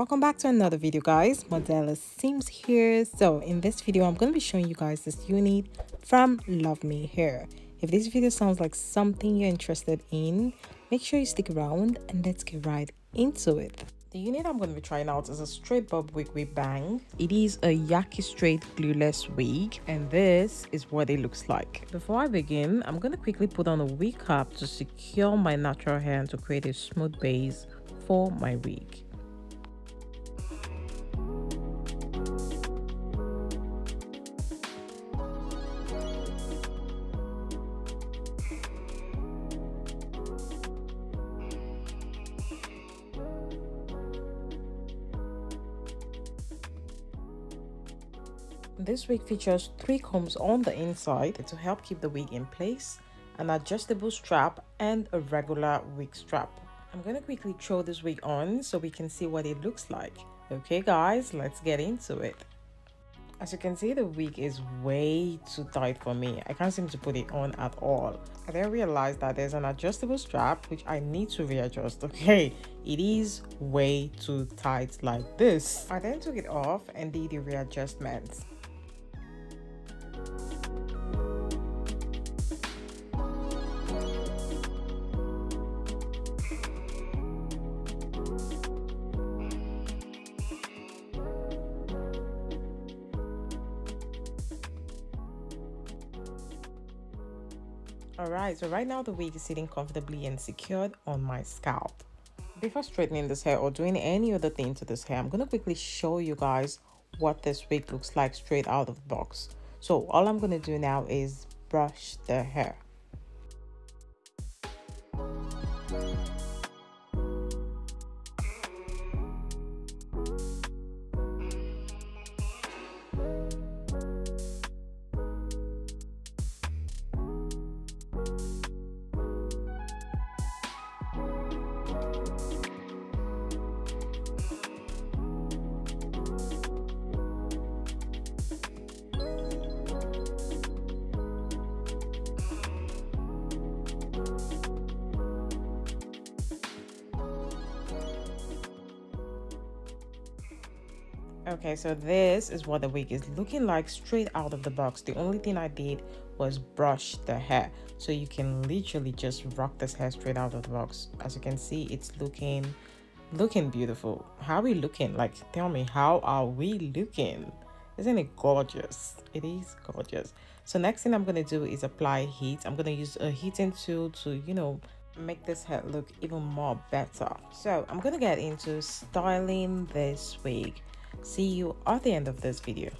welcome back to another video, guys. Modelasimms here. So in this video I'm going to be showing you guys this unit from LUVME here. If this video sounds like something you're interested in, make sure you stick around and let's get right into it. The unit I'm going to be trying out is a straight bob wig with bang. It is a YAKI straight glueless wig, and this is what it looks like. Before I begin, I'm going to quickly put on a wig cap to secure my natural hair and to create a smooth base for my wig. This wig features 3 combs on the inside to help keep the wig in place, an adjustable strap, and a regular wig strap. I'm going to quickly throw this wig on so we can see what it looks like. Okay guys, let's get into it. As you can see, the wig is way too tight for me. I can't seem to put it on at all. I then realized that there's an adjustable strap which I need to readjust. Okay, it is way too tight like this. I then took it off and did the readjustments. Alright, so right now the wig is sitting comfortably and secured on my scalp. Before straightening this hair or doing any other thing to this hair, I'm going to quickly show you guys what this wig looks like straight out of the box. So all I'm going to do now is brush the hair. Okay, so this is what the wig is looking like straight out of the box. The only thing I did was brush the hair, so you can literally just rock this hair straight out of the box. As you can see, it's looking beautiful. How are we looking? Like, tell me, how are we looking? Isn't it gorgeous? It is gorgeous. So next thing I'm going to do is apply heat. I'm going to use a heating tool to, make this hair look even more better. So I'm going to get into styling this wig. See you at the end of this video.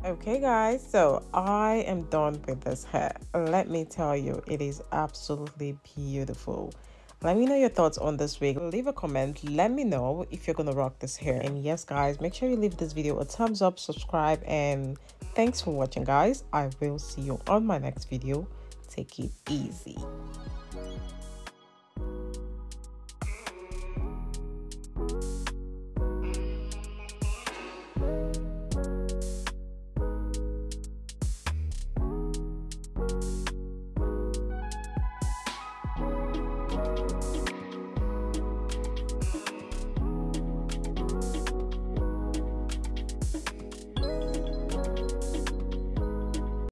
Okay guys, so I am done with this hair. Let me tell you, it is absolutely beautiful. Let me know your thoughts on this wig. Leave a comment. Let me know if you're gonna rock this hair. And yes guys, make sure you leave this video a thumbs up, subscribe, and thanks for watching guys. I will see you on my next video. Take it easy.